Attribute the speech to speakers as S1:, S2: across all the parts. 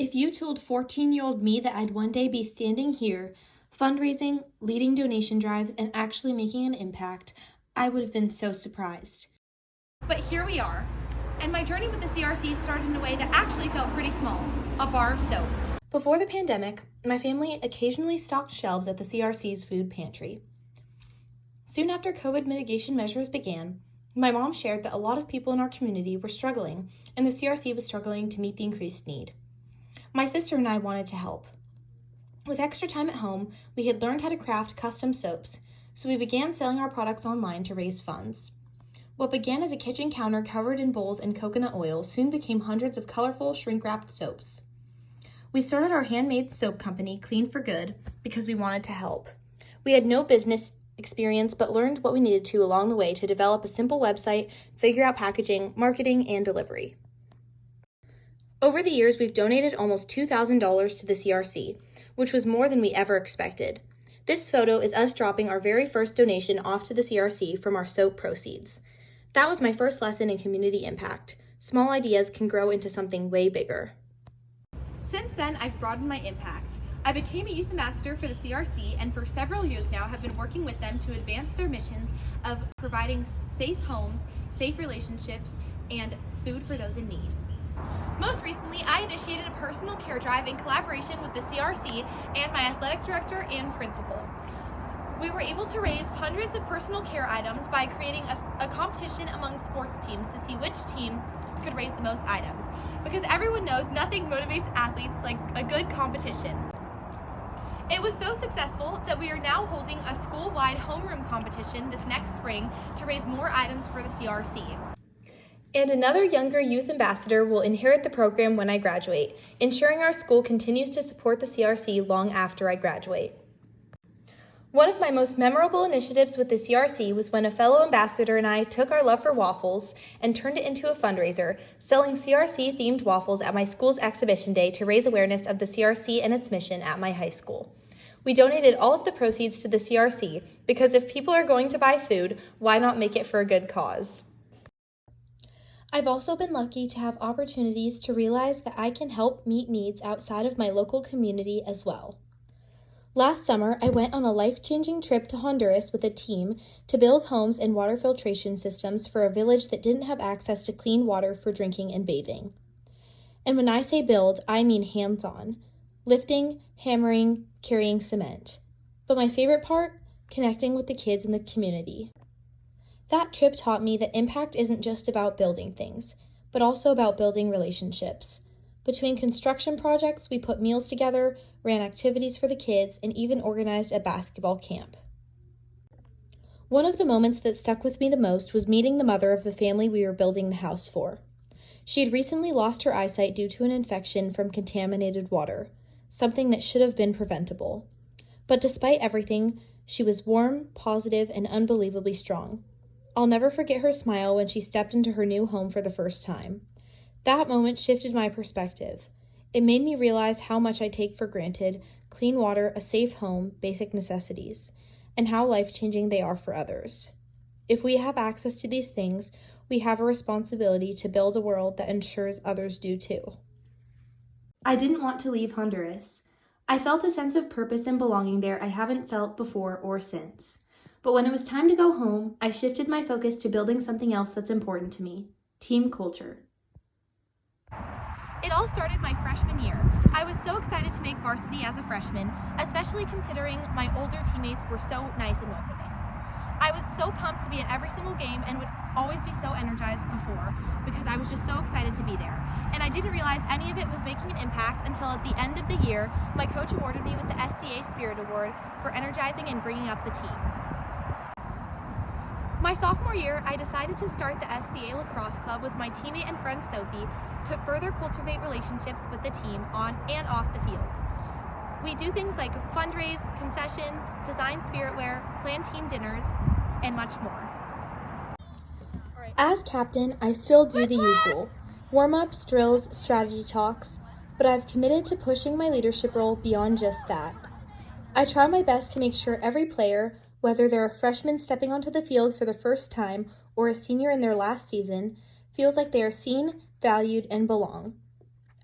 S1: If you told 14-year-old me that I'd one day be standing here, fundraising, leading donation drives, and actually making an impact, I would have been so surprised.
S2: But here we are, and my journey with the CRC started in a way that actually felt pretty small, a bar of soap.
S1: Before the pandemic, my family occasionally stocked shelves at the CRC's food pantry. Soon after COVID mitigation measures began, my mom shared that a lot of people in our community were struggling, and the CRC was struggling to meet the increased need. My sister and I wanted to help. With extra time at home, we had learned how to craft custom soaps, so we began selling our products online to raise funds. What began as a kitchen counter covered in bowls and coconut oil soon became hundreds of colorful, shrink-wrapped soaps. We started our handmade soap company, Clean for Good, because we wanted to help. We had no business experience, but learned what we needed to along the way to develop a simple website, figure out packaging, marketing, and delivery. Over the years, we've donated almost $2,000 to the CRC, which was more than we ever expected. This photo is us dropping our very first donation off to the CRC from our soap proceeds. That was my first lesson in community impact. Small ideas can grow into something way bigger.
S2: Since then, I've broadened my impact. I became a youth ambassador for the CRC, and for several years now have been working with them to advance their missions of providing safe homes, safe relationships, and food for those in need. Most recently, I initiated a personal care drive in collaboration with the CRC and my athletic director and principal. We were able to raise hundreds of personal care items by creating a competition among sports teams to see which team could raise the most items, because everyone knows nothing motivates athletes like a good competition. It was so successful that we are now holding a school-wide homeroom competition this next spring to raise more items for the CRC.
S1: And another younger youth ambassador will inherit the program when I graduate, ensuring our school continues to support the CRC long after I graduate. One of my most memorable initiatives with the CRC was when a fellow ambassador and I took our love for waffles and turned it into a fundraiser, selling CRC-themed waffles at my school's exhibition day to raise awareness of the CRC and its mission at my high school. We donated all of the proceeds to the CRC because if people are going to buy food, why not make it for a good cause? I've also been lucky to have opportunities to realize that I can help meet needs outside of my local community as well. Last summer, I went on a life-changing trip to Honduras with a team to build homes and water filtration systems for a village that didn't have access to clean water for drinking and bathing. And when I say build, I mean hands-on. Lifting, hammering, carrying cement. But my favorite part? Connecting with the kids in the community. That trip taught me that impact isn't just about building things, but also about building relationships. Between construction projects, we put meals together, ran activities for the kids, and even organized a basketball camp. One of the moments that stuck with me the most was meeting the mother of the family we were building the house for. She had recently lost her eyesight due to an infection from contaminated water, something that should have been preventable. But despite everything, she was warm, positive, and unbelievably strong. I'll never forget her smile when she stepped into her new home for the first time. That moment shifted my perspective. It made me realize how much I take for granted clean water, a safe home, basic necessities, and how life-changing they are for others. If we have access to these things, we have a responsibility to build a world that ensures others do too. I didn't want to leave Honduras. I felt a sense of purpose and belonging there I haven't felt before or since. But when it was time to go home, I shifted my focus to building something else that's important to me: team culture.
S2: It all started my freshman year. I was so excited to make varsity as a freshman, especially considering my older teammates were so nice and welcoming. I was so pumped to be at every single game and would always be so energized before because I was just so excited to be there. And I didn't realize any of it was making an impact until at the end of the year, my coach awarded me with the SDA Spirit Award for energizing and bringing up the team. My sophomore year, I decided to start the SDA Lacrosse Club with my teammate and friend Sophie to further cultivate relationships with the team on and off the field. We do things like fundraise, concessions, design spirit wear, plan team dinners, and much more.
S1: As captain, I still do the usual: warm-ups, drills, strategy talks, but I've committed to pushing my leadership role beyond just that. I try my best to make sure every player, whether they're a freshman stepping onto the field for the first time or a senior in their last season, feels like they are seen, valued, and belong.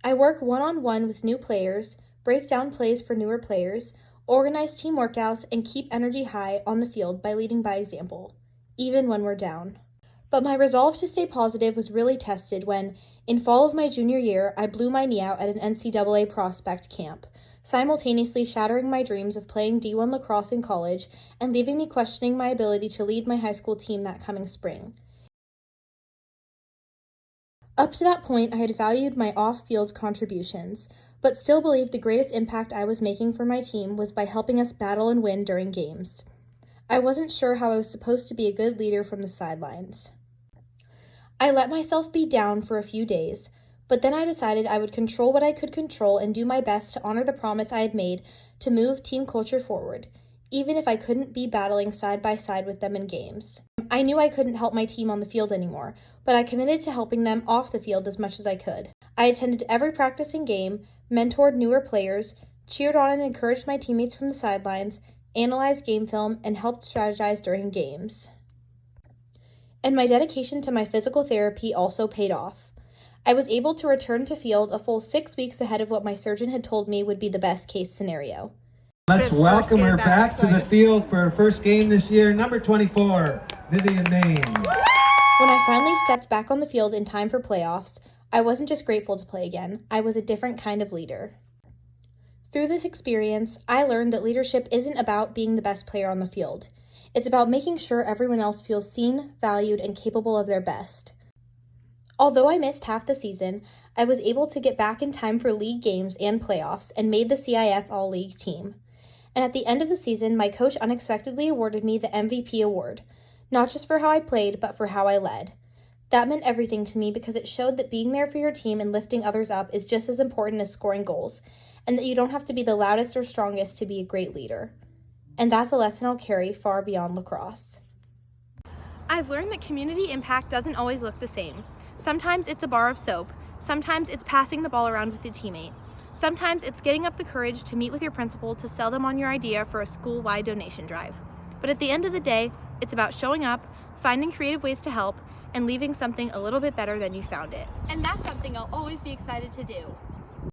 S1: I work one-on-one with new players, break down plays for newer players, organize team workouts, and keep energy high on the field by leading by example, even when we're down. But my resolve to stay positive was really tested when, in fall of my junior year, I blew my knee out at an NCAA prospect camp, simultaneously shattering my dreams of playing D1 lacrosse in college and leaving me questioning my ability to lead my high school team that coming spring. Up to that point, I had valued my off-field contributions, but still believed the greatest impact I was making for my team was by helping us battle and win during games. I wasn't sure how I was supposed to be a good leader from the sidelines. I let myself be down for a few days, but then I decided I would control what I could control and do my best to honor the promise I had made to move team culture forward, even if I couldn't be battling side by side with them in games. I knew I couldn't help my team on the field anymore, but I committed to helping them off the field as much as I could. I attended every practice and game, mentored newer players, cheered on and encouraged my teammates from the sidelines, analyzed game film, and helped strategize during games. And my dedication to my physical therapy also paid off. I was able to return to field a full 6 weeks ahead of what my surgeon had told me would be the best case scenario.
S3: Let's welcome her back to the field for her first game this year, number 24, Vivian Maynes.
S1: When I finally stepped back on the field in time for playoffs, I wasn't just grateful to play again, I was a different kind of leader. Through this experience, I learned that leadership isn't about being the best player on the field. It's about making sure everyone else feels seen, valued, and capable of their best. Although I missed half the season, I was able to get back in time for league games and playoffs and made the CIF All-League team. And at the end of the season, my coach unexpectedly awarded me the MVP award, not just for how I played, but for how I led. That meant everything to me because it showed that being there for your team and lifting others up is just as important as scoring goals, and that you don't have to be the loudest or strongest to be a great leader. And that's a lesson I'll carry far beyond lacrosse.
S2: I've learned that community impact doesn't always look the same. Sometimes it's a bar of soap. Sometimes it's passing the ball around with a teammate. Sometimes it's getting up the courage to meet with your principal to sell them on your idea for a school-wide donation drive. But at the end of the day, it's about showing up, finding creative ways to help, and leaving something a little bit better than you found it. And that's something I'll always be excited to do.